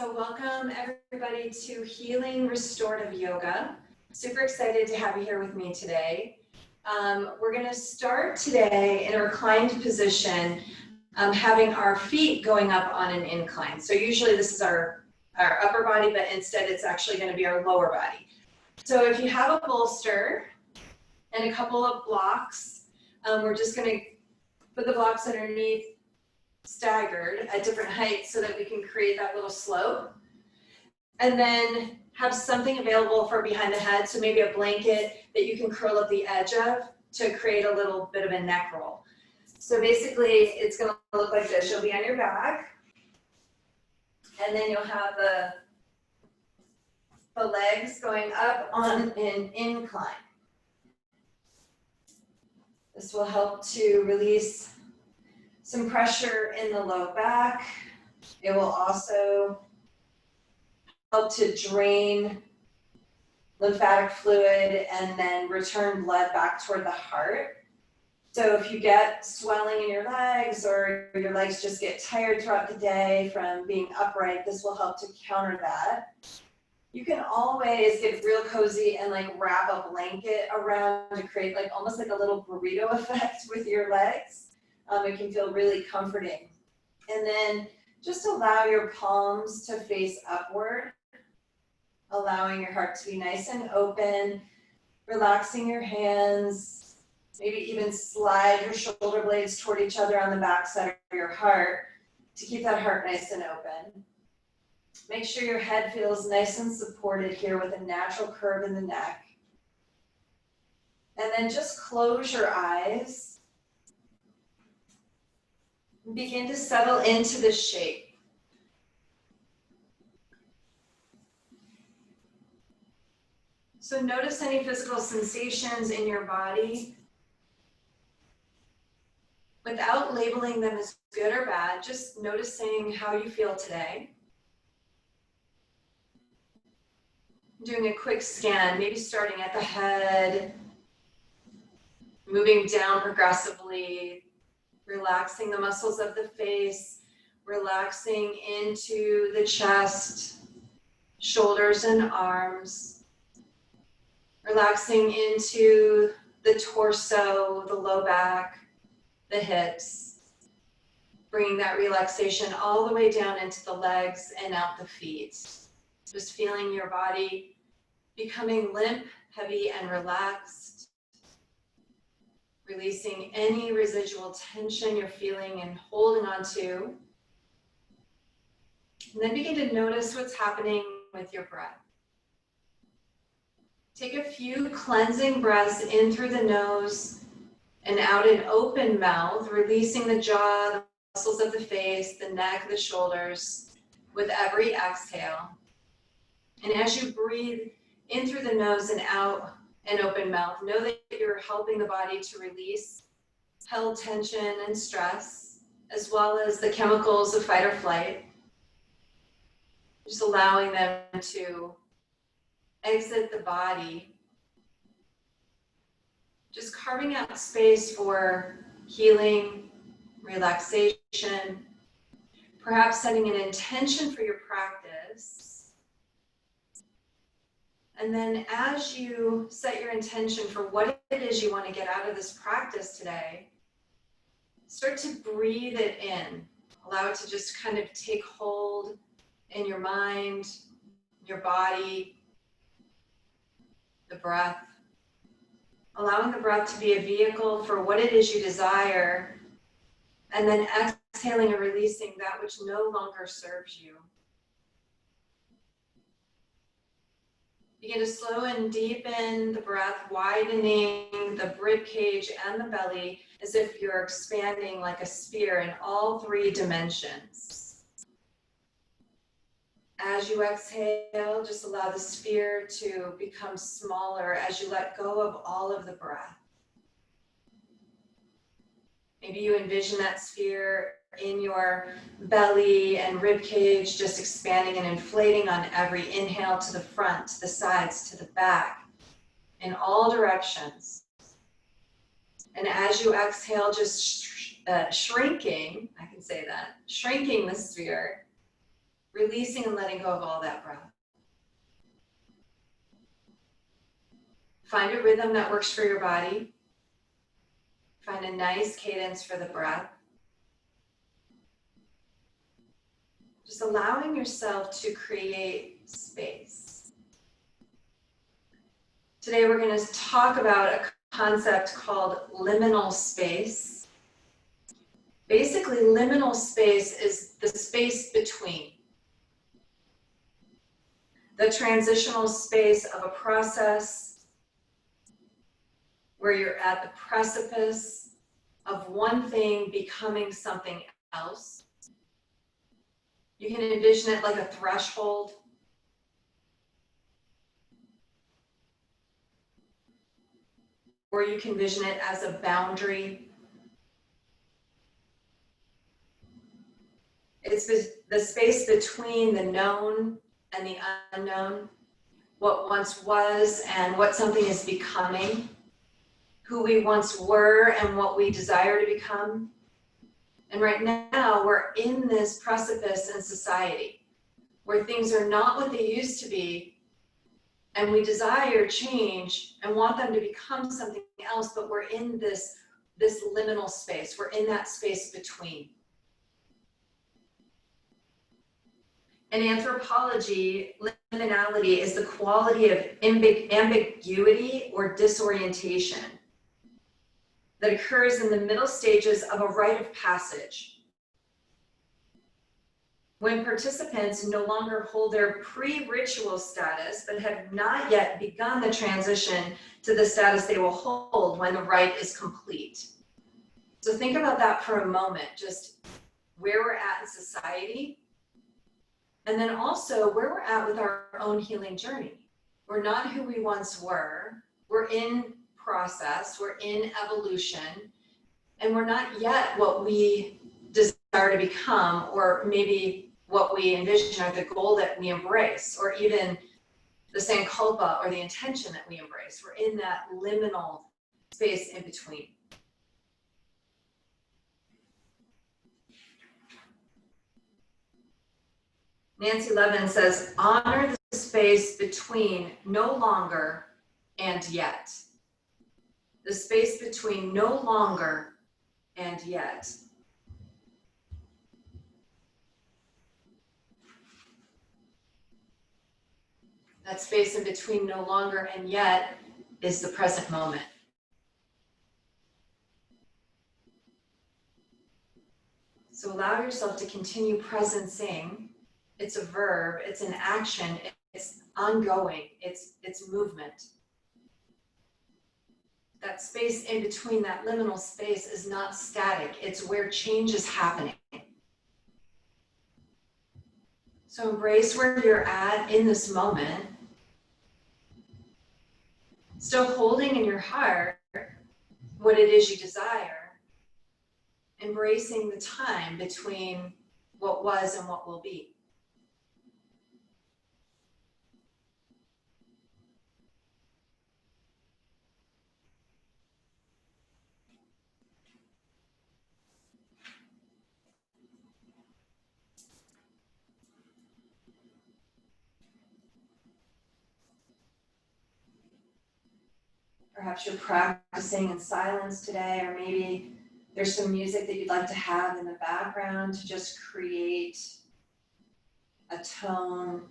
So welcome everybody to Healing Restorative Yoga. Super excited to have you here with me today. We're going to start today in a reclined position, having our feet going up on an incline. So usually this is our upper body, but instead it's actually going to be our lower body. So if you have a bolster and a couple of blocks, we're just going to put the blocks underneath staggered at different heights so that we can create that little slope. And then have something available for behind the head, so maybe a blanket that you can curl up the edge of to create a little bit of a neck roll. So basically it's going to look like this. You'll be on your back, and then you'll have the legs going up on an incline. This will help to release some pressure in the low back. It will also help to drain lymphatic fluid and then return blood back toward the heart. So if you get swelling in your legs or your legs just get tired throughout the day from being upright, this will help to counter that. You can always get real cozy and like wrap a blanket around to create like almost like a little burrito effect with your legs. It can feel really comforting. And then just allow your palms to face upward, allowing your heart to be nice and open, relaxing your hands, maybe even slide your shoulder blades toward each other on the back side of your heart to keep that heart nice and open. Make sure your head feels nice and supported here with a natural curve in the neck. And then just close your eyes. Begin to settle into this shape. So notice any physical sensations in your body without labeling them as good or bad, just noticing how you feel today. Doing a quick scan, maybe starting at the head, moving down progressively, relaxing the muscles of the face, relaxing into the chest, shoulders and arms, relaxing into the torso, the low back, the hips, bringing that relaxation all the way down into the legs and out the feet. Just feeling your body becoming limp, heavy, and relaxed. Releasing any residual tension you're feeling and holding on to. And then begin to notice what's happening with your breath. Take a few cleansing breaths in through the nose and out an open mouth, releasing the jaw, the muscles of the face, the neck, the shoulders with every exhale. And as you breathe in through the nose and out an open mouth, know that you're helping the body to release held tension and stress, as well as the chemicals of fight or flight. Just allowing them to exit the body. Just carving out space for healing, relaxation, perhaps setting an intention for your practice. And then as you set your intention for what it is you want to get out of this practice today, start to breathe it in. Allow it to just kind of take hold in your mind, your body, the breath. Allowing the breath to be a vehicle for what it is you desire, and then exhaling and releasing that which no longer serves you. Begin to slow and deepen the breath, widening the rib cage and the belly as if you're expanding like a sphere in all three dimensions. As you exhale, just allow the sphere to become smaller as you let go of all of the breath. Maybe you envision that sphere in your belly and rib cage, just expanding and inflating on every inhale to the front, to the sides, to the back, in all directions. And as you exhale, just shrinking, I can say that, shrinking the sphere releasing and letting go of all that breath. Find a rhythm that works for your body. Find a nice cadence for the breath. Just allowing yourself to create space. Today we're going to talk about a concept called liminal space. Basically, liminal space is the space between. The transitional space of a process where you're at the precipice of one thing becoming something else. You can envision it like a threshold. Or you can envision it as a boundary. It's the space between the known and the unknown, what once was and what something is becoming, who we once were and what we desire to become. And right now, we're in this precipice in society where things are not what they used to be, and we desire change and want them to become something else, but we're in this liminal space. We're in that space between. In anthropology, liminality is the quality of ambiguity or disorientation that occurs in the middle stages of a rite of passage, when participants no longer hold their pre-ritual status, but have not yet begun the transition to the status they will hold when the rite is complete. So think about that for a moment, just where we're at in society, and then also where we're at with our own healing journey. We're not who we once were. We're in process, we're in evolution, and we're not yet what we desire to become, or maybe what we envision or the goal that we embrace, or even the sankalpa or the intention that we embrace. We're in that liminal space in between. Nancy Levin says, honor the space between no longer and yet. The space between no longer and yet. That space in between no longer and yet is the present moment. So allow yourself to continue presencing. It's a verb, it's an action, it's ongoing, it's movement. That space in between, that liminal space, is not static. It's where change is happening. So embrace where you're at in this moment. Still holding in your heart what it is you desire. Embracing the time between what was and what will be. Perhaps you're practicing in silence today, or maybe there's some music that you'd like to have in the background to just create a tone,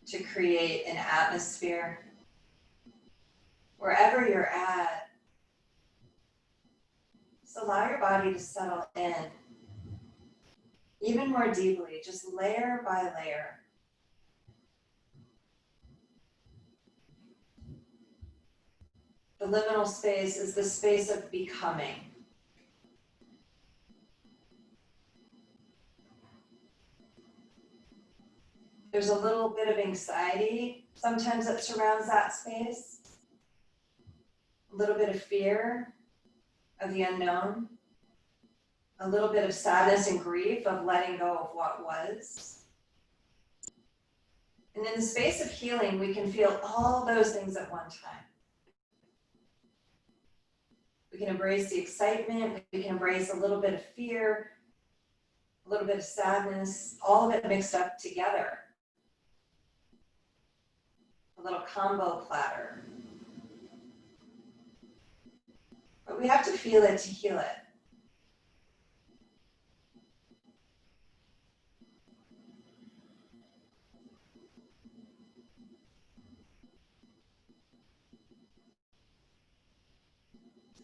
to create an atmosphere. Wherever you're at, just allow your body to settle in even more deeply, just layer by layer. The liminal space is the space of becoming. There's a little bit of anxiety sometimes that surrounds that space, a little bit of fear of the unknown, a little bit of sadness and grief of letting go of what was. And in the space of healing, we can feel all those things at one time. We can embrace the excitement, we can embrace a little bit of fear, a little bit of sadness, all of it mixed up together. A little combo platter. But we have to feel it to heal it.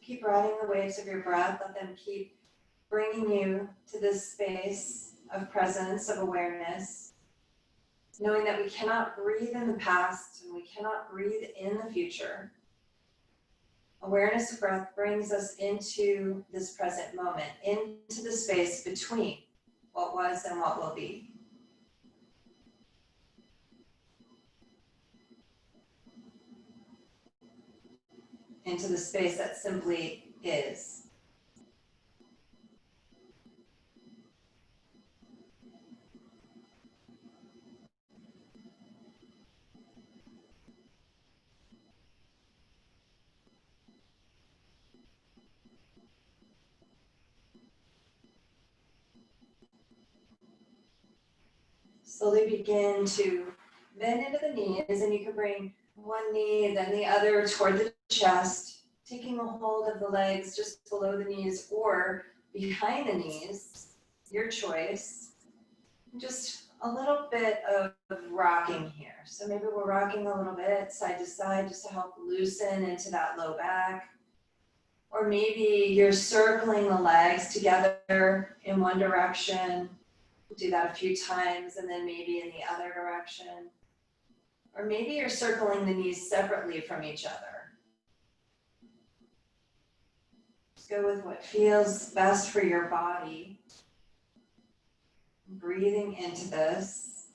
Keep riding the waves of your breath. Let them keep bringing you to this space of presence, of awareness, knowing that we cannot breathe in the past and we cannot breathe in the future. Awareness of breath brings us into this present moment, into the space between what was and what will be. Into the space that simply is. Slowly begin to bend into the knees, and you can bring one knee, then the other toward the chest, taking a hold of the legs just below the knees or behind the knees, your choice. Just a little bit of rocking here. So maybe we're rocking a little bit side to side just to help loosen into that low back. Or maybe you're circling the legs together in one direction. Do that a few times and then maybe in the other direction. Or maybe you're circling the knees separately from each other. Just go with what feels best for your body. Breathing into this.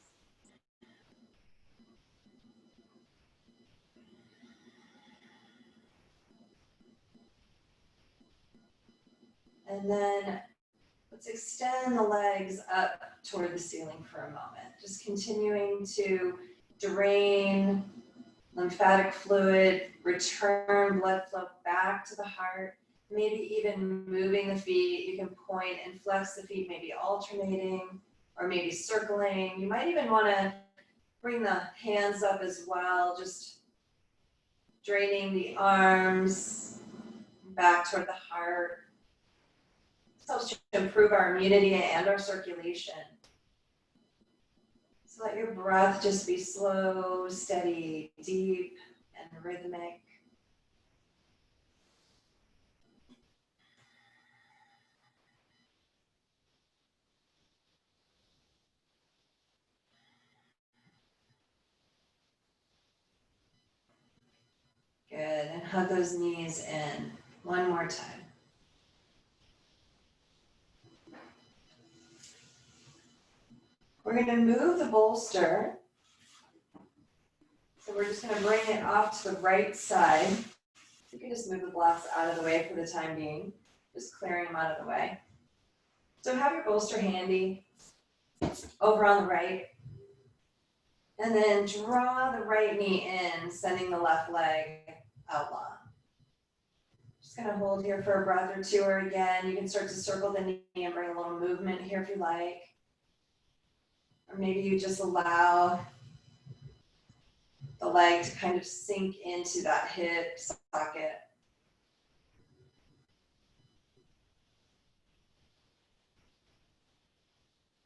And then let's extend the legs up toward the ceiling for a moment. Just continuing to drain lymphatic fluid, return blood flow back to the heart, maybe even moving the feet. You can point and flex the feet, maybe alternating or maybe circling. You might even want to bring the hands up as well, just draining the arms back toward the heart. This helps to improve our immunity and our circulation. So let your breath just be slow, steady, deep, and rhythmic. Good, and hug those knees in one more time. We're going to move the bolster. So we're just going to bring it off to the right side. You can just move the blocks out of the way for the time being, just clearing them out of the way. So have your bolster handy over on the right. And then draw the right knee in, sending the left leg out long. Just gonna hold here for a breath or two, or again, you can start to circle the knee and bring a little movement here if you like. Or maybe you just allow the leg to kind of sink into that hip socket.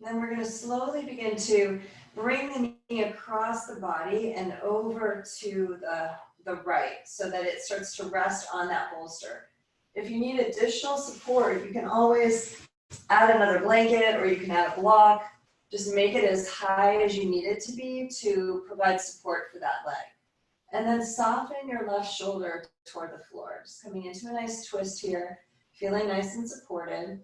Then we're gonna slowly begin to bring the knee across the body and over to the right so that it starts to rest on that bolster. If you need additional support, you can always add another blanket or you can add a block. Just make it as high as you need it to be to provide support for that leg. And then soften your left shoulder toward the floor. Just coming into a nice twist here, feeling nice and supported.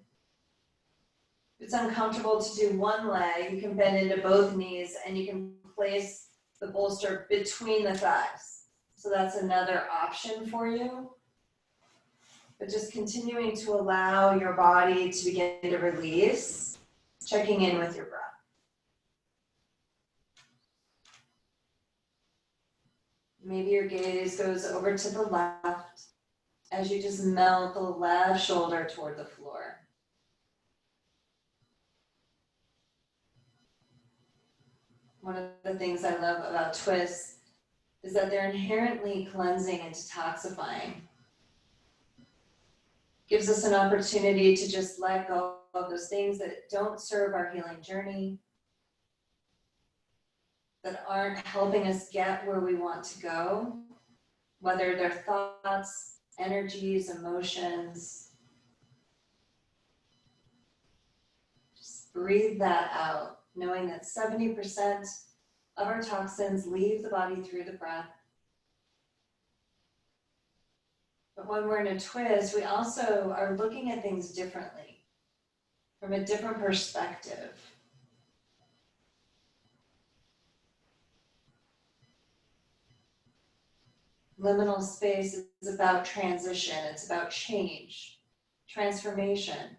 If it's uncomfortable to do one leg, you can bend into both knees and you can place the bolster between the thighs. So that's another option for you. But just continuing to allow your body to begin to release, checking in with your breath. Maybe your gaze goes over to the left as you just melt the left shoulder toward the floor. One of the things I love about twists is that they're inherently cleansing and detoxifying. Gives us an opportunity to just let go of those things that don't serve our healing journey, that aren't helping us get where we want to go, whether they're thoughts, energies, emotions. Just breathe that out, knowing that 70% of our toxins leave the body through the breath. But when we're in a twist, we also are looking at things differently, from a different perspective. Liminal space is about transition, it's about change, transformation.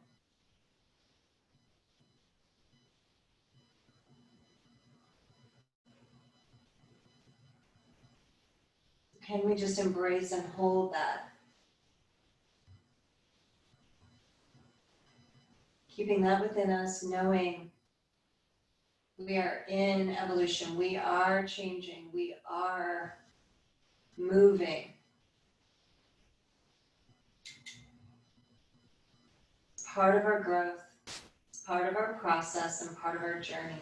Can we just embrace and hold that? Keeping that within us, knowing we are in evolution, we are changing, we are moving. It's part of our growth, it's part of our process, and part of our journey.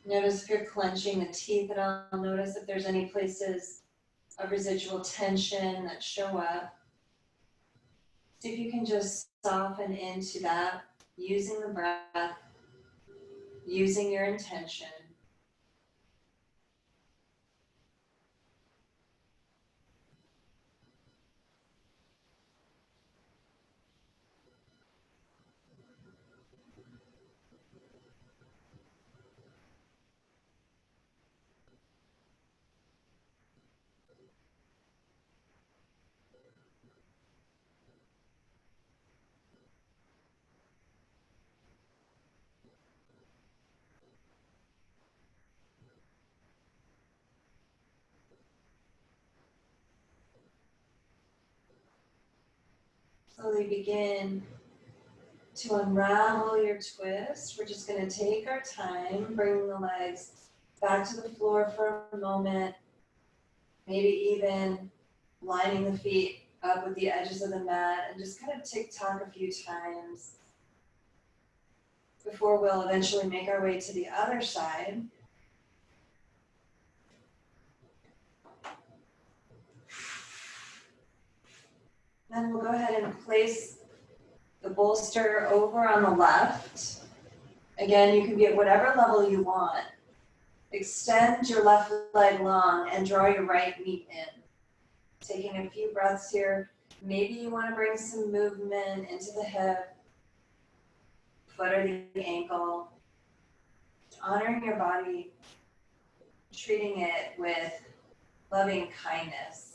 Notice if you're clenching the teeth at all. Notice if there's any places of residual tension that show up. See if you can just soften into that, using the breath, using your intention. Slowly begin to unravel your twist. We're just going to take our time, bring the legs back to the floor for a moment, maybe even lining the feet up with the edges of the mat and just kind of tick-tock a few times before we'll eventually make our way to the other side. Then we'll go ahead and place the bolster over on the left. Again, you can be at whatever level you want. Extend your left leg long and draw your right knee in. Taking a few breaths here. Maybe you want to bring some movement into the hip, foot or the ankle. Honoring your body, treating it with loving kindness.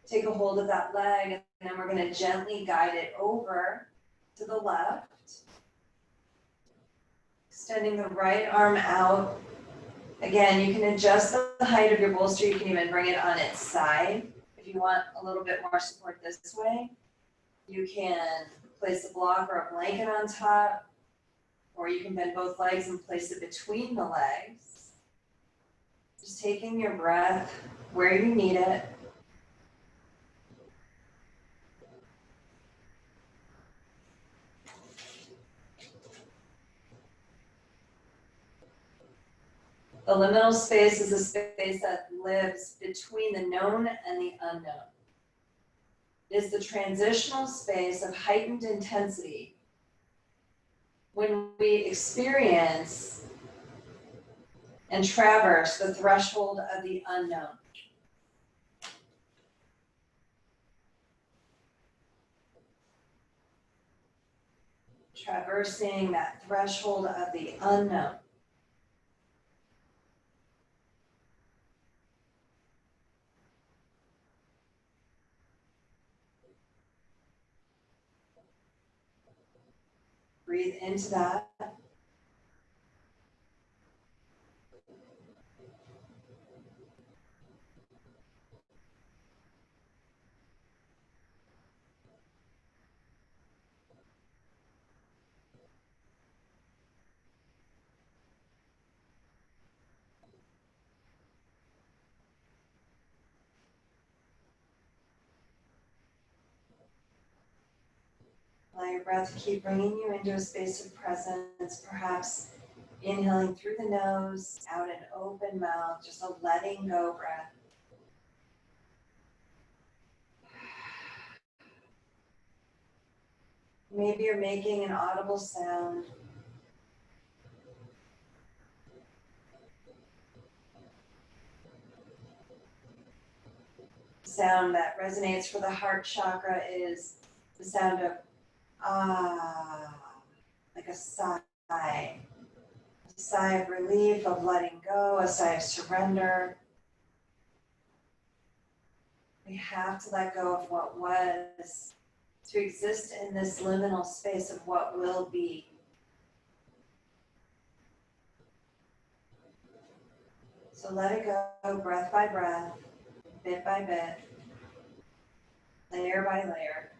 Take a hold of that leg, and then we're going to gently guide it over to the left. Extending the right arm out. Again, you can adjust the height of your bolster. You can even bring it on its side. If you want a little bit more support this way, you can place a block or a blanket on top, or you can bend both legs and place it between the legs. Just taking your breath where you need it. The liminal space is a space that lives between the known and the unknown. It is the transitional space of heightened intensity when we experience and traverse the threshold of the unknown. Traversing that threshold of the unknown. Breathe into that. Allow your breath to keep bringing you into a space of presence, perhaps inhaling through the nose, out an open mouth, just a letting go breath. Maybe you're making an audible sound. Sound that resonates for the heart chakra is the sound of ah, like a sigh. A sigh of relief, of letting go, a sigh of surrender. We have to let go of what was to exist in this liminal space of what will be. So let it go, breath by breath, bit by bit, layer by layer.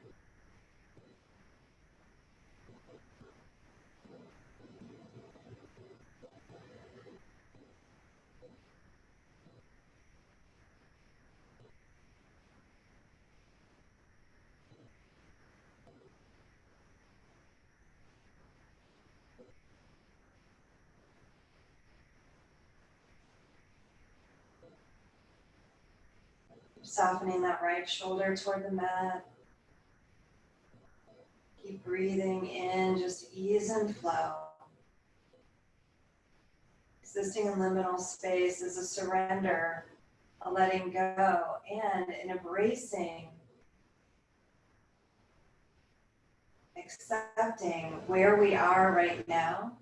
Softening that right shoulder toward the mat. Keep breathing in, just ease and flow. Existing in liminal space is a surrender, a letting go, and an embracing, accepting where we are right now.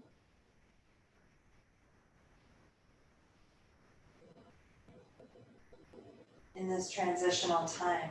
In this transitional time.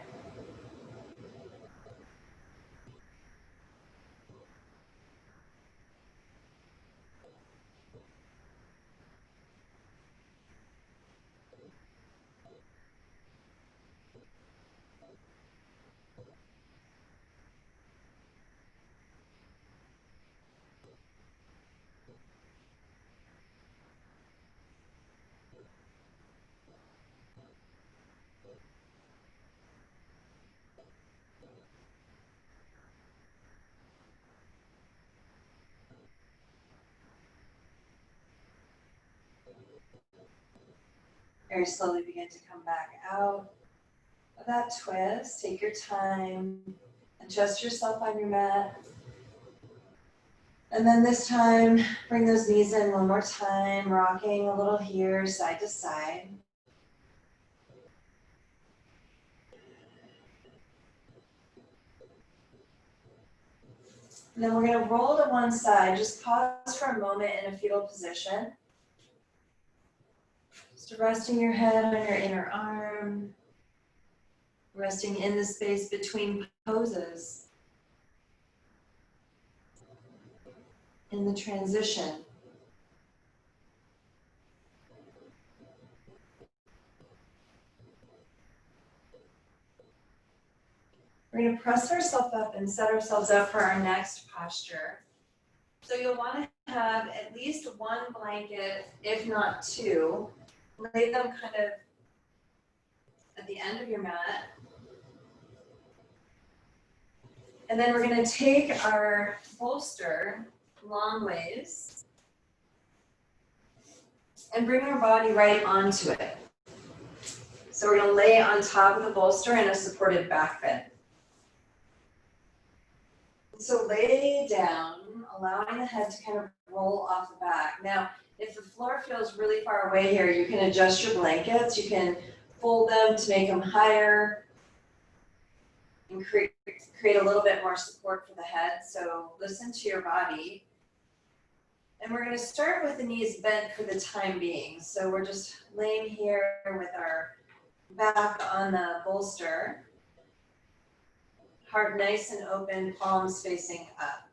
Very slowly begin to come back out of that twist. Take your time, adjust yourself on your mat. And then this time, bring those knees in one more time, rocking a little here, side to side. And then we're going to roll to one side. Just pause for a moment in a fetal position. Just resting your head on your inner arm. Resting in the space between poses. In the transition. We're going to press ourselves up and set ourselves up for our next posture. So you'll want to have at least one blanket, if not two. Lay them kind of at the end of your mat. And then we're going to take our bolster long ways and bring our body right onto it. So we're going to lay on top of the bolster in a supported back bend. So lay down, allowing the head to kind of roll off the back. Now, if the floor feels really far away here, you can adjust your blankets. You can fold them to make them higher and create a little bit more support for the head. So listen to your body. And we're going to start with the knees bent for the time being. So we're just laying here with our back on the bolster. Heart nice and open, palms facing up.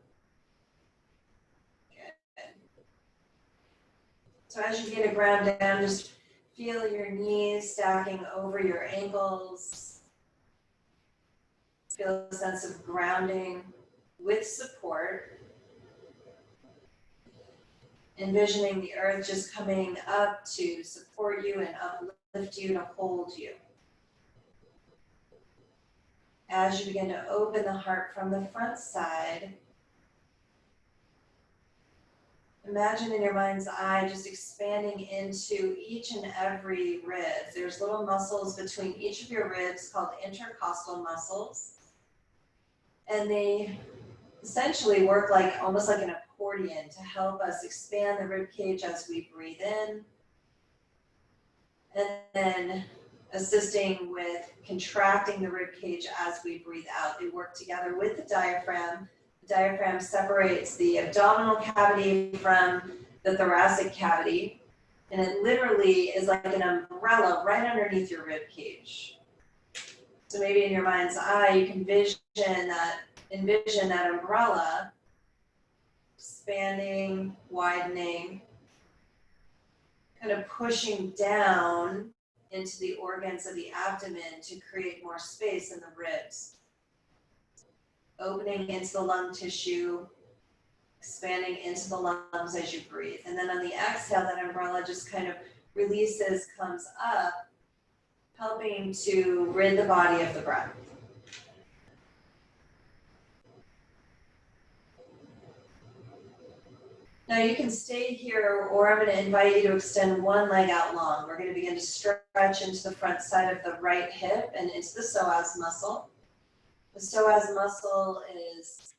So as you begin to ground down, just feel your knees stacking over your ankles. Feel a sense of grounding with support. Envisioning the earth just coming up to support you and uplift you to hold you. As you begin to open the heart from the front side, imagine in your mind's eye just expanding into each and every rib. There's little muscles between each of your ribs called intercostal muscles. And they essentially work like almost like an accordion to help us expand the rib cage as we breathe in. And then assisting with contracting the rib cage as we breathe out. They work together with the diaphragm. The diaphragm separates the abdominal cavity from the thoracic cavity, and it literally is like an umbrella right underneath your rib cage. So maybe in your mind's eye, you can envision that umbrella expanding, widening, kind of pushing down into the organs of the abdomen to create more space in the ribs. Opening into the lung tissue, expanding into the lungs as you breathe. And then on the exhale, that umbrella just kind of releases, comes up, helping to rid the body of the breath. Now you can stay here, or I'm going to invite you to extend one leg out long. We're going to begin to stretch into the front side of the right hip and into the psoas muscle. The psoas muscle is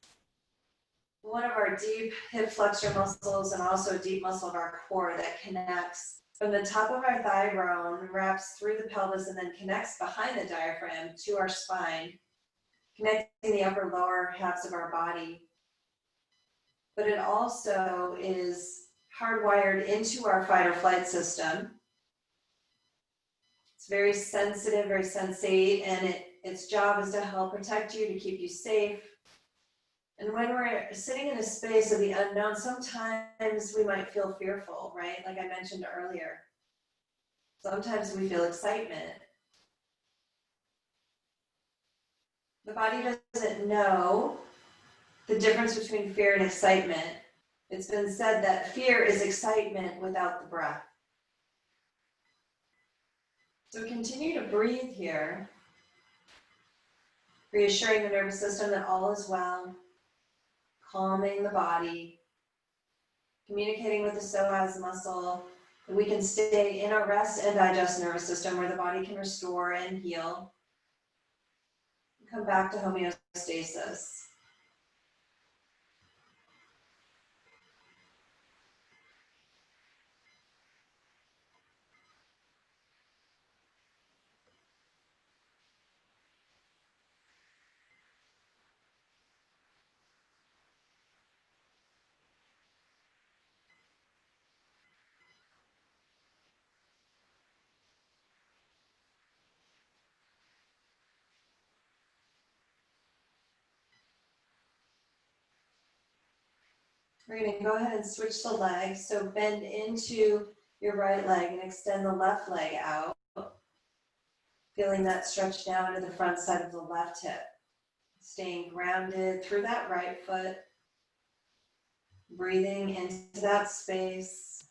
one of our deep hip flexor muscles and also a deep muscle of our core that connects from the top of our thigh bone, wraps through the pelvis, and then connects behind the diaphragm to our spine, connecting the upper lower halves of our body. But it also is hardwired into our fight or flight system. It's very sensitive, very sensate, and its job is to help protect you, to keep you safe. And when we're sitting in a space of the unknown, sometimes we might feel fearful, right? Like I mentioned earlier. Sometimes we feel excitement. The body doesn't know the difference between fear and excitement. It's been said that fear is excitement without the breath. So continue to breathe here, reassuring the nervous system that all is well, calming the body, communicating with the psoas muscle, that we can stay in our rest and digest nervous system where the body can restore and heal, and come back to homeostasis. We're going to go ahead and switch the legs. So bend into your right leg and extend the left leg out, feeling that stretch down to the front side of the left hip. Staying grounded through that right foot, breathing into that space.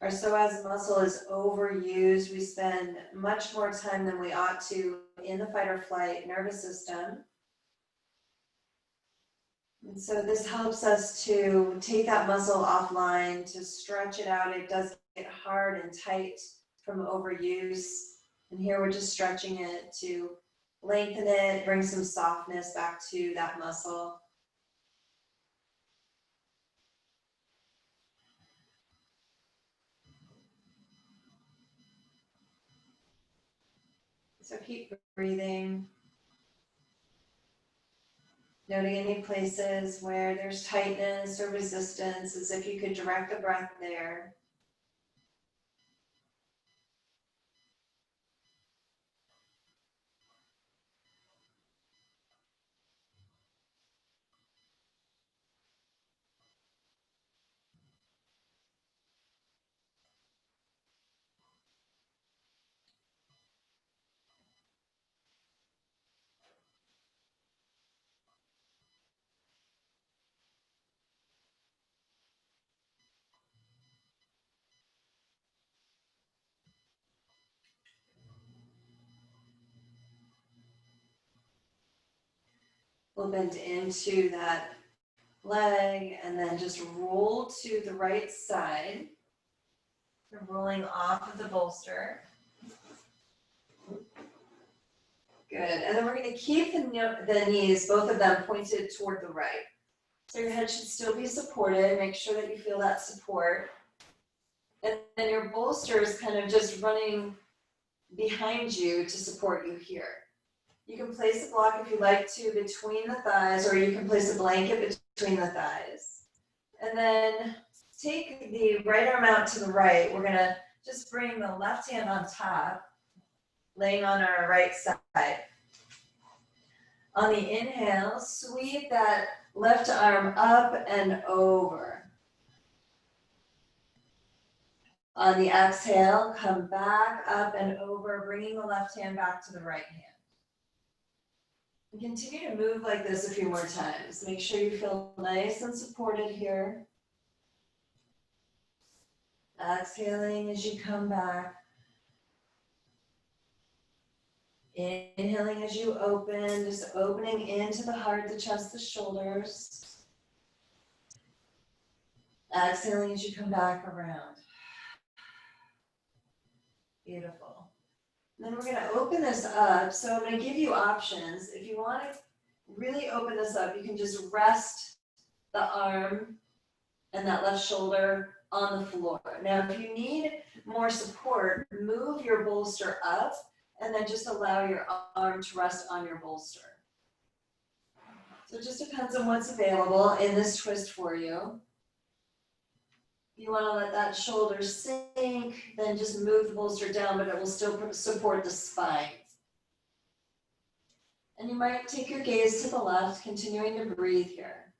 Our psoas muscle is overused. We spend much more time than we ought to in the fight or flight nervous system. And so this helps us to take that muscle offline, to stretch it out. It does get hard and tight from overuse. And here we're just stretching it to lengthen it, bring some softness back to that muscle. So keep breathing. Noting any places where there's tightness or resistance, as if you could direct the breath there. We'll bend into that leg and then just roll to the right side. We're rolling off of the bolster. Good, and then we're going to keep the knees, both of them pointed toward the right. So your head should still be supported. Make sure that you feel that support. And then your bolster is kind of just running behind you to support you here. You can place a block if you like to between the thighs, or you can place a blanket between the thighs. And then take the right arm out to the right. We're going to just bring the left hand on top, laying on our right side. On the inhale, sweep that left arm up and over. On the exhale, come back up and over, bringing the left hand back to the right hand. And continue to move like this a few more times. Make sure you feel nice and supported here. Exhaling as you come back. Inhaling as you open, just opening into the heart, the chest, the shoulders. Exhaling as you come back around. Beautiful. Then we're going to open this up. So I'm going to give you options. If you want to really open this up, you can just rest the arm and that left shoulder on the floor. Now, if you need more support, move your bolster up and then just allow your arm to rest on your bolster. So it just depends on what's available in this twist for you. You want to let that shoulder sink, then just move the bolster down, but it will still support the spine. And you might take your gaze to the left, continuing to breathe here.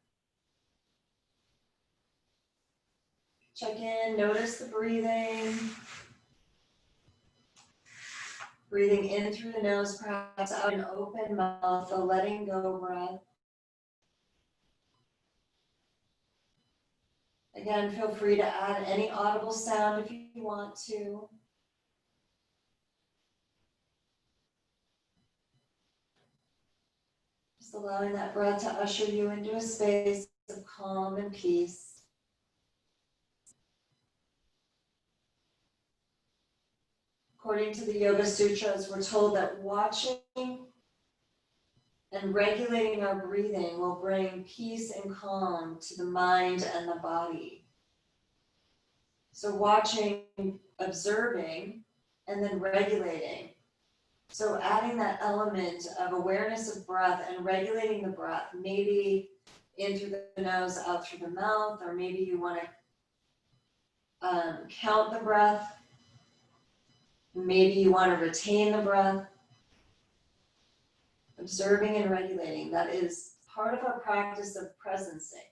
Check in, notice the breathing. Breathing in through the nose, perhaps out an open mouth, a letting go breath. Again, feel free to add any audible sound if you want to. Just allowing that breath to usher you into a space of calm and peace. According to the Yoga Sutras, we're told that watching and regulating our breathing will bring peace and calm to the mind and the body. So watching, observing, and then regulating. So adding that element of awareness of breath and regulating the breath, maybe in through the nose, out through the mouth, or maybe you want to count the breath. Maybe you want to retain the breath. Observing and regulating, that is part of our practice of presencing.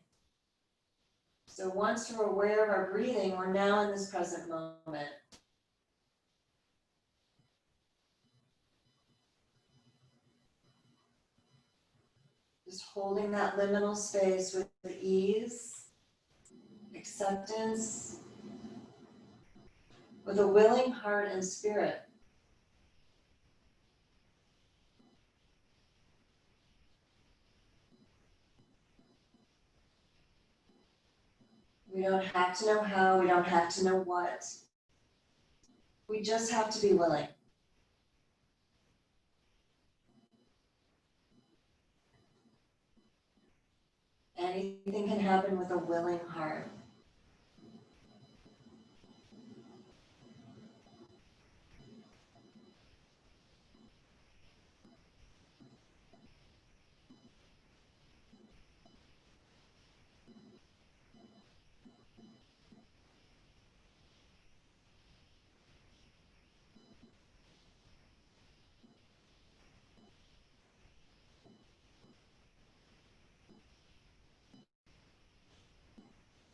So once we're aware of our breathing, we're now in this present moment. Just holding that liminal space with ease, acceptance, with a willing heart and spirit. We don't have to know how, we don't have to know what. We just have to be willing. Anything can happen with a willing heart.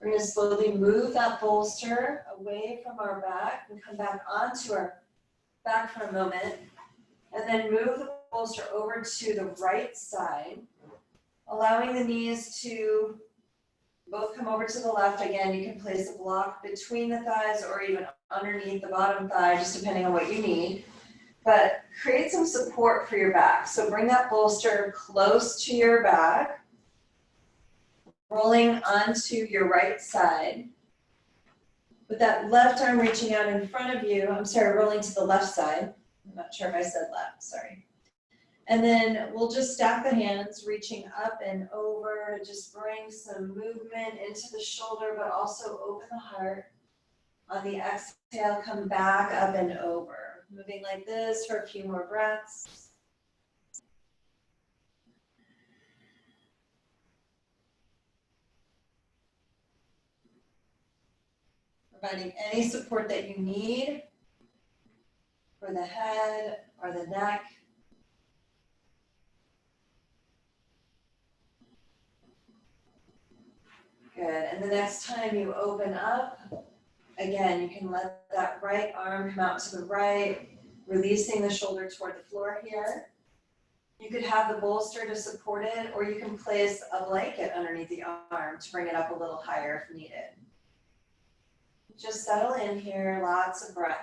We're going to slowly move that bolster away from our back and come back onto our back for a moment. And then move the bolster over to the right side, allowing the knees to both come over to the left. Again, you can place a block between the thighs or even underneath the bottom thigh, just depending on what you need. but create some support for your back. So bring that bolster close to your back, rolling onto your right side. With that left arm reaching out in front of you, rolling to the left side. I'm not sure if I said left, sorry. And then we'll just stack the hands, reaching up and over, just bring some movement into the shoulder, but also open the heart. On the exhale, come back up and over. Moving like this for a few more breaths. Providing any support that you need for the head or the neck. Good, and the next time you open up, again, you can let that right arm come out to the right, releasing the shoulder toward the floor here. You could have the bolster to support it, or you can place a blanket underneath the arm to bring it up a little higher if needed. Just settle in here, lots of breath.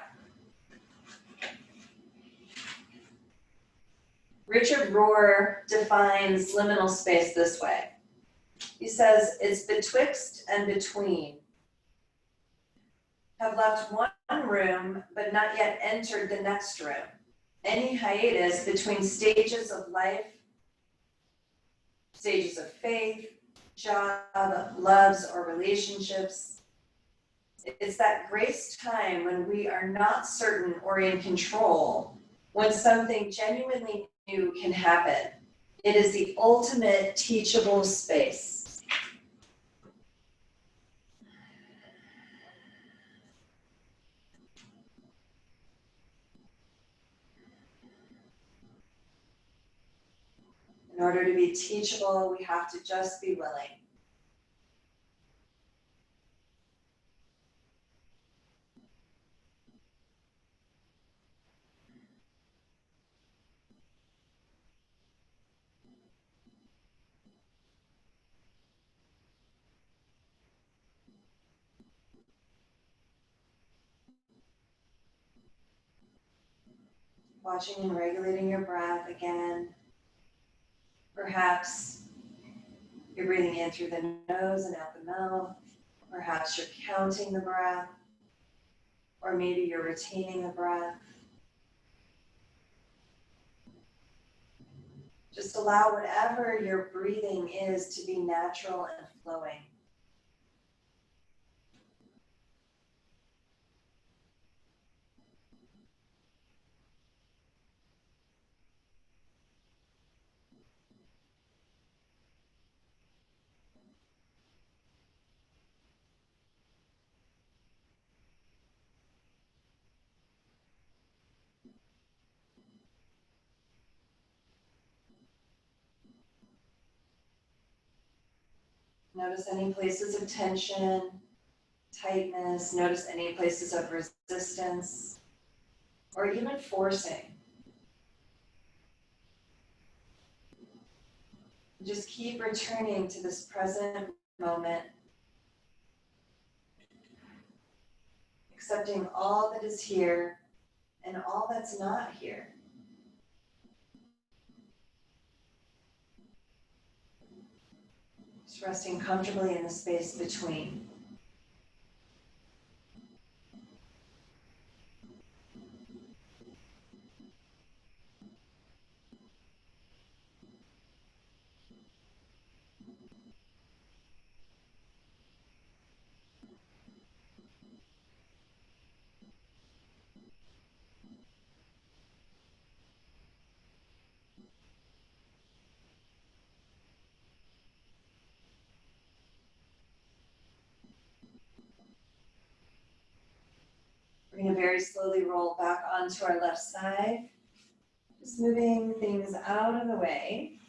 Richard Rohr defines liminal space this way. He says, it's betwixt and between. Have left one room, but not yet entered the next room. Any hiatus between stages of life, stages of faith, job, loves, or relationships. It's that grace time when we are not certain or in control, when something genuinely new can happen. It is the ultimate teachable space. In order to be teachable, we have to just be willing. Watching and regulating your breath again. Perhaps you're breathing in through the nose and out the mouth. Perhaps you're counting the breath, or maybe you're retaining the breath. Just allow whatever your breathing is to be natural and flowing. Notice any places of tension, tightness. Notice any places of resistance, or even forcing. Just keep returning to this present moment, accepting all that is here and all that's not here. Just resting comfortably in the space between. We're going to very slowly roll back onto our left side, just moving things out of the way.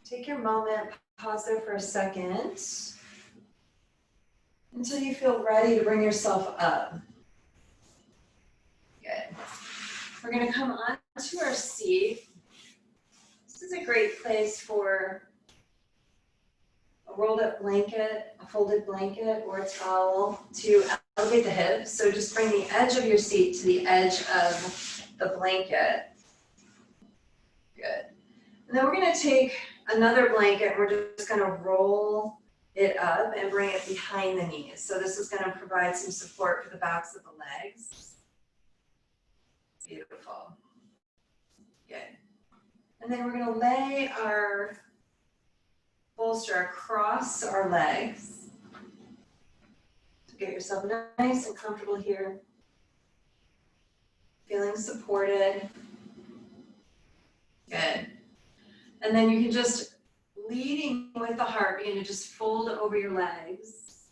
Take your moment, pause there for a second, until you feel ready to bring yourself up. Good. We're going to come onto our seat. This is a great place for a rolled up blanket, a folded blanket, or a towel to elevate the hips. So just bring the edge of your seat to the edge of the blanket. Good. And then we're going to take another blanket and we're just going to roll it up and bring it behind the knees. So this is going to provide some support for the backs of the legs. Beautiful. Good. And then we're going to lay our bolster across our legs. So get yourself nice and comfortable here. Feeling supported. Good. And then you can just, leading with the heart, begin to just fold over your legs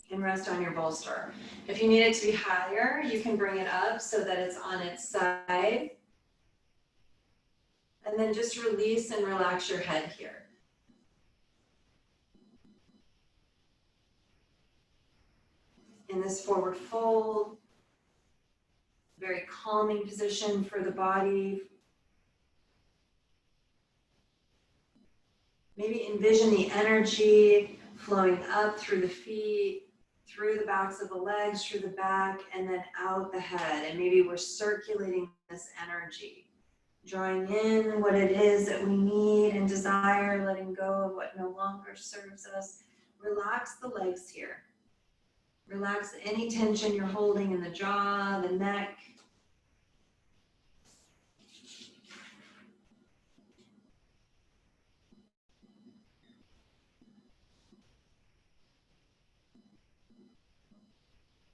and rest on your bolster. If you need it to be higher, you can bring it up so that it's on its side. And then just release and relax your head here. In this forward fold, very calming position for the body. Maybe envision the energy flowing up through the feet, through the backs of the legs, through the back, and then out the head. And maybe we're circulating this energy, drawing in what it is that we need and desire, letting go of what no longer serves us. Relax the legs here. Relax any tension you're holding in the jaw, the neck.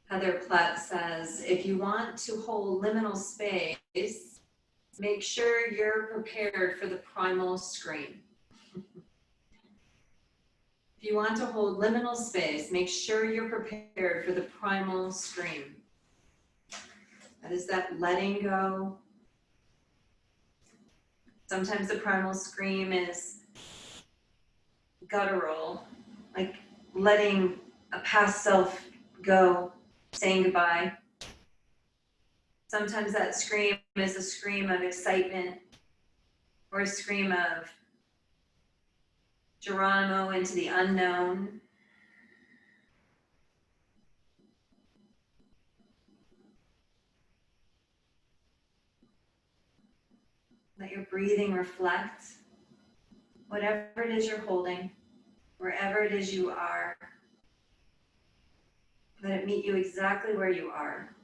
Heather Platt says, if you want to hold liminal space, make sure you're prepared for the primal scream. If you want to hold liminal space, make sure you're prepared for the primal scream. That is that letting go. Sometimes the primal scream is guttural, like letting a past self go, saying goodbye. Sometimes that scream is a scream of excitement or a scream of Geronimo into the unknown. Let your breathing reflect whatever it is you're holding, wherever it is you are. Let it meet you exactly where you are.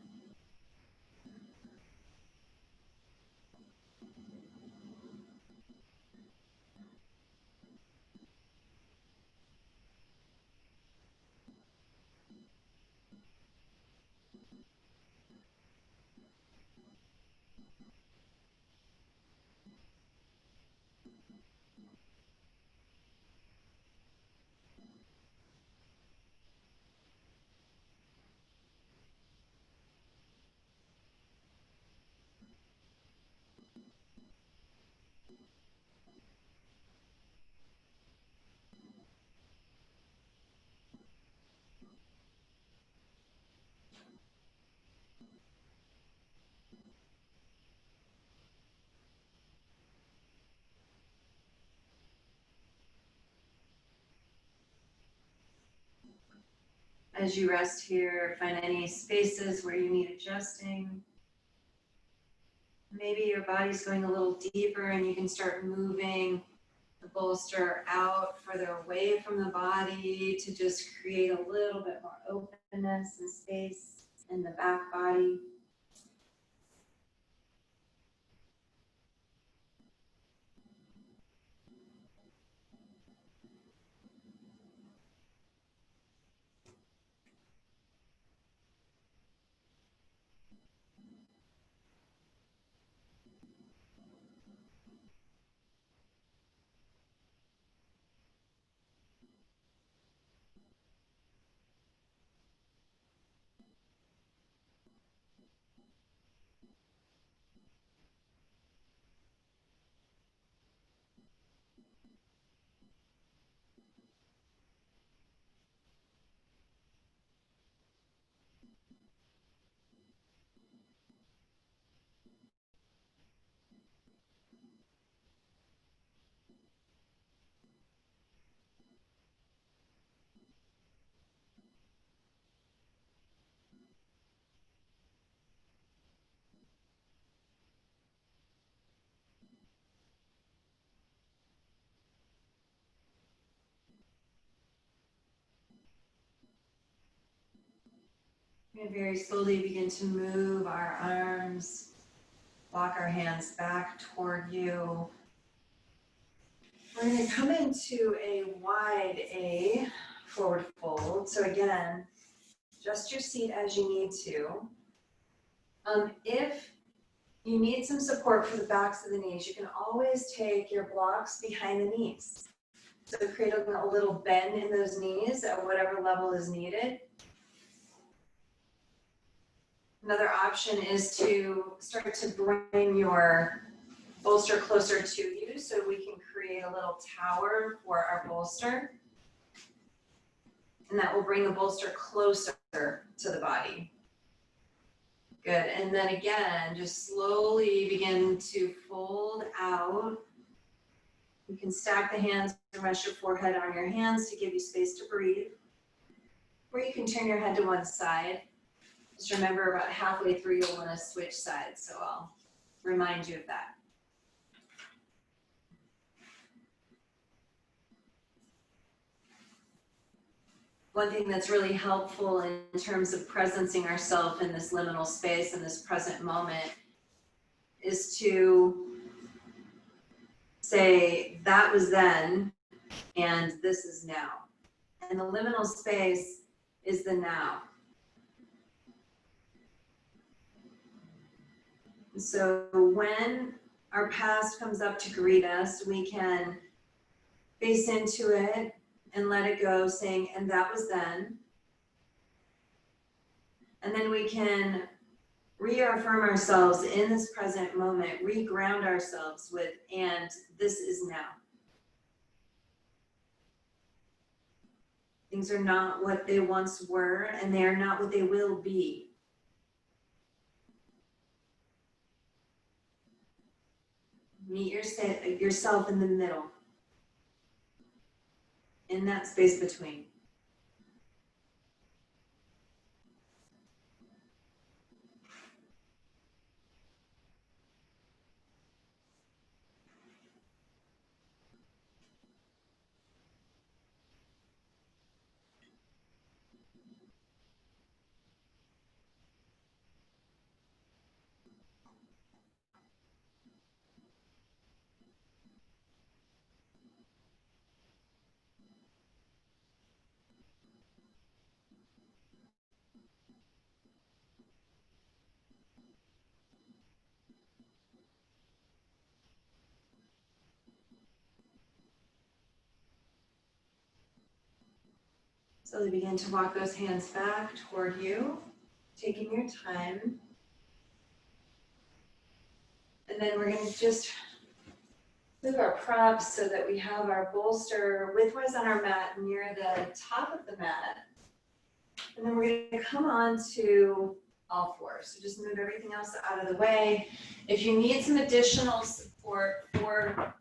As you rest here, find any spaces where you need adjusting. Maybe your body's going a little deeper and you can start moving the bolster out further away from the body to just create a little bit more openness and space in the back body. And very slowly begin to move our arms, walk our hands back toward you. We're going to come into a wide A, forward fold. So again, adjust your seat as you need to. If you need some support for the backs of the knees, you can always take your blocks behind the knees. So create a little bend in those knees at whatever level is needed. Another option is to start to bring your bolster closer to you so we can create a little tower for our bolster. And that will bring the bolster closer to the body. Good, and then again, just slowly begin to fold out. You can stack the hands and rest your forehead on your hands to give you space to breathe. Or you can turn your head to one side. Just remember about halfway through you'll want to switch sides, so I'll remind you of that. One thing that's really helpful in terms of presencing ourselves in this liminal space in this present moment is to say that was then and this is now. And the liminal space is the now. So when our past comes up to greet us, we can face into it and let it go, saying, and that was then. And then we can reaffirm ourselves in this present moment, reground ourselves with, and this is now. Things are not what they once were, and they are not what they will be. Meet yourself in the middle, in that space between. Slowly begin to walk those hands back toward you, taking your time. And then we're going to just move our props so that we have our bolster widthwise on our mat near the top of the mat. And then we're going to come on to all fours. So just move everything else out of the way. If you need some additional support for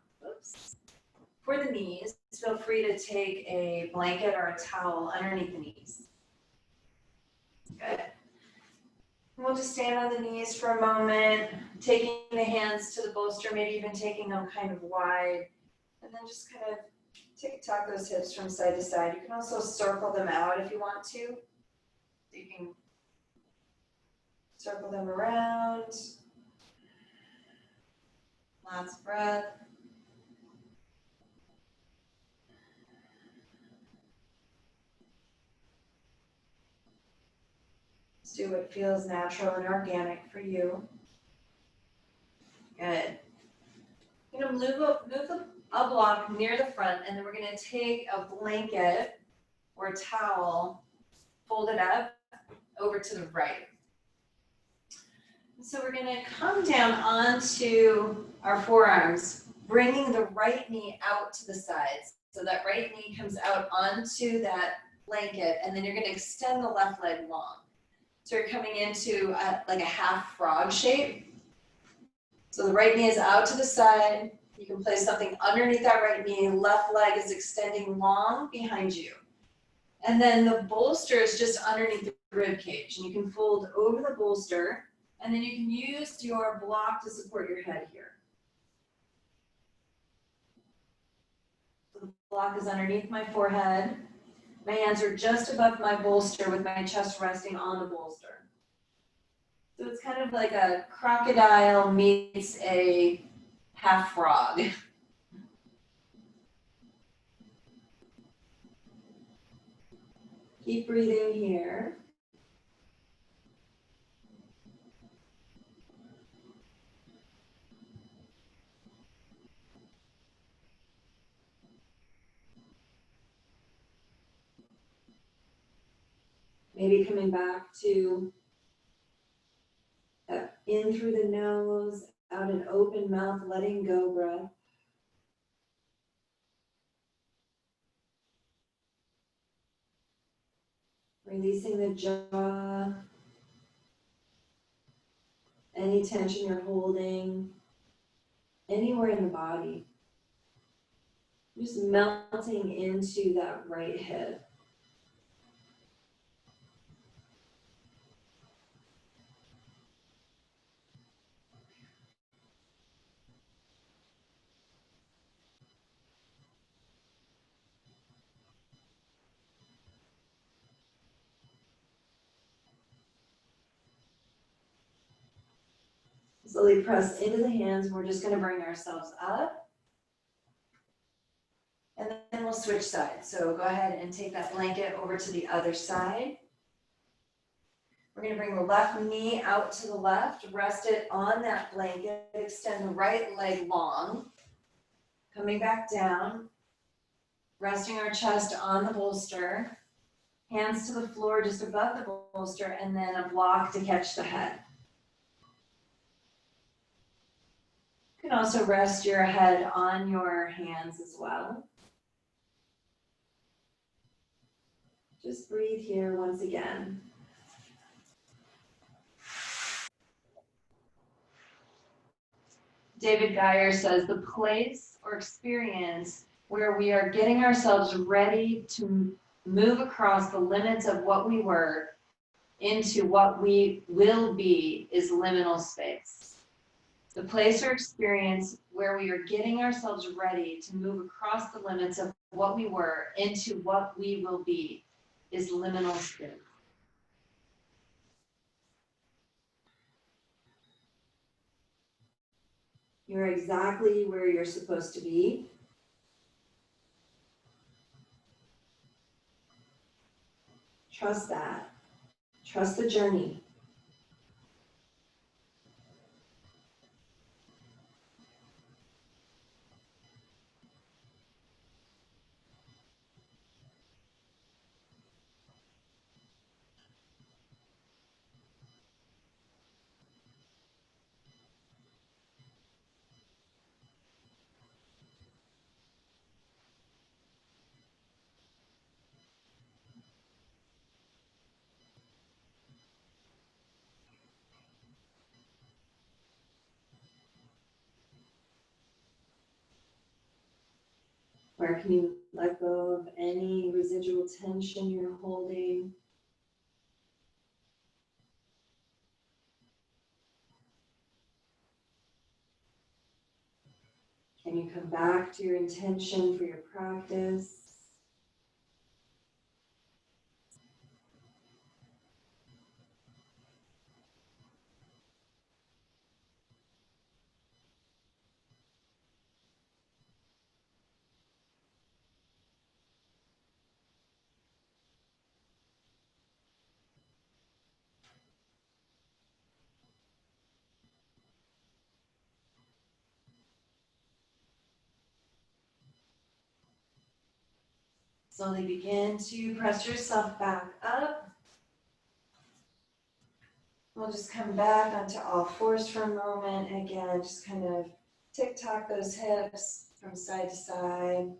the knees, feel free to take a blanket or a towel underneath the knees. Good. We'll just stand on the knees for a moment, taking the hands to the bolster, maybe even taking them kind of wide, and then just kind of tick-tock those hips from side to side. You can also circle them out if you want to. You can circle them around. Lots of breath. Just do what feels natural and organic for you. Good. You're going to move a block near the front, and then we're going to take a blanket or a towel, fold it up over to the right. So we're going to come down onto our forearms, bringing the right knee out to the sides. So that right knee comes out onto that blanket, and then you're going to extend the left leg long. So you're coming into like a half frog shape. So the right knee is out to the side. You can place something underneath that right knee. Left leg is extending long behind you. And then the bolster is just underneath the rib cage. And you can fold over the bolster. And then you can use your block to support your head here. So the block is underneath my forehead. My hands are just above my bolster with my chest resting on the bolster. So it's kind of like a crocodile meets a half frog. Keep breathing here. Maybe coming back to in through the nose, out an open mouth, letting go breath. Releasing the jaw, any tension you're holding, anywhere in the body. Just melting into that right hip. Slowly press into the hands. We're just going to bring ourselves up. And then we'll switch sides. So go ahead and take that blanket over to the other side. We're going to bring the left knee out to the left, rest it on that blanket, extend the right leg long. Coming back down, resting our chest on the bolster, hands to the floor just above the bolster, and then a block to catch the head. You can also rest your head on your hands as well. Just breathe here once again. David Geyer says, the place or experience where we are getting ourselves ready to move across the limits of what we were into what we will be is liminal space. The place or experience where we are getting ourselves ready to move across the limits of what we were into what we will be is liminal space. You're exactly where you're supposed to be. Trust that. Trust the journey. Where can you let go of any residual tension you're holding? Can you come back to your intention for your practice? Slowly begin to press yourself back up. We'll just come back onto all fours for a moment. Again, just kind of tick-tock those hips from side to side.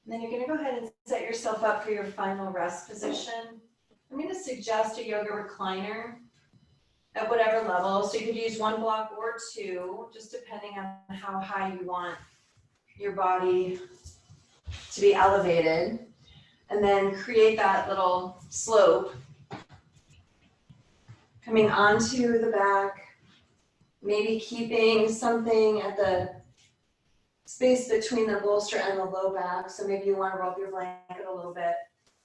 And then you're going to go ahead and set yourself up for your final rest position. I'm going to suggest a yoga recliner at whatever level. So you could use one block or two, just depending on how high you want your body to be elevated. And then create that little slope coming onto the back, Maybe keeping something at the space between the bolster and the low back. So maybe you want to roll up your blanket a little bit.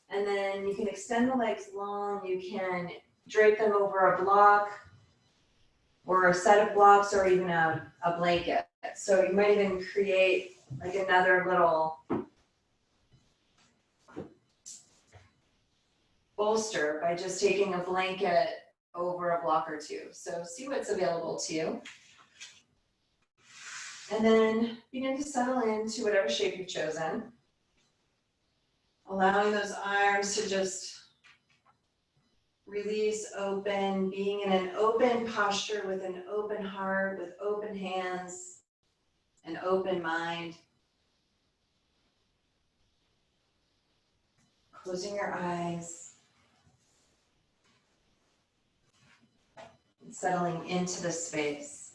And then you can extend the legs long. You can drape them over a block or a set of blocks or even a blanket. So you might even create like another little bolster by just taking a blanket over a block or two. So see what's available to you. And then begin to settle into whatever shape you've chosen. Allowing those arms to just release, open, being in an open posture with an open heart, with open hands, an open mind. Closing your eyes. And settling into the space.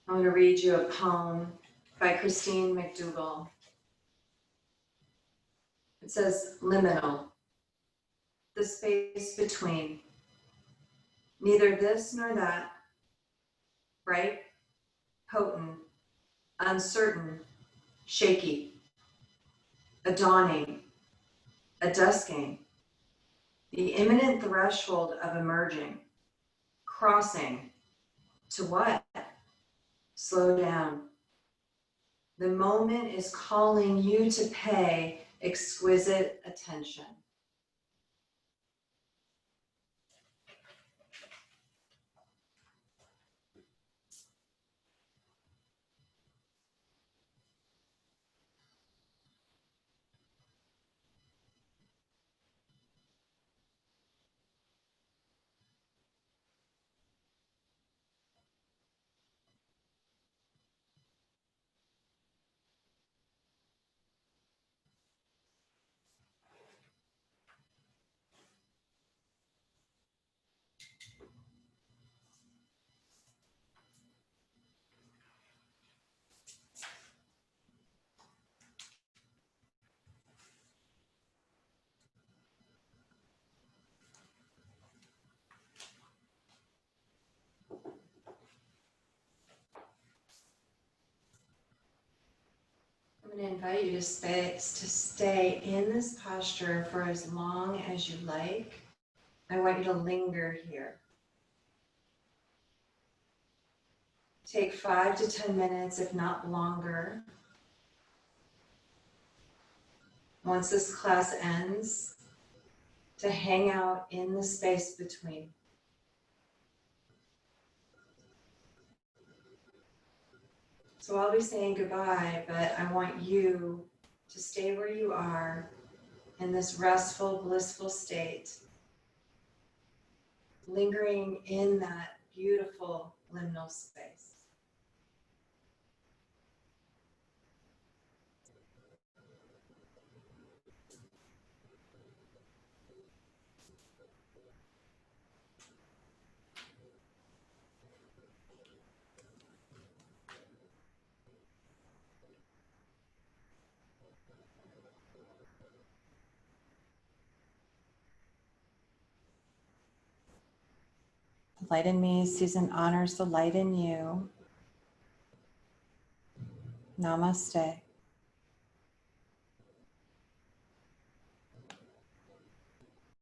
I'm going to read you a poem by Christine McDougall. It says, liminal, the space between, neither this nor that, bright, potent, uncertain, shaky, a dawning, a dusking, the imminent threshold of emerging, crossing, to what? Slow down. The moment is calling you to pay exquisite attention. I'm going to invite you to stay in this posture for as long as you like. I want you to linger here. Take 5 to 10 minutes, if not longer. Once this class ends, to hang out in the space between. So I'll be saying goodbye, but I want you to stay where you are in this restful, blissful state, lingering in that beautiful liminal space. The light in me sees and honors the light in you. Namaste.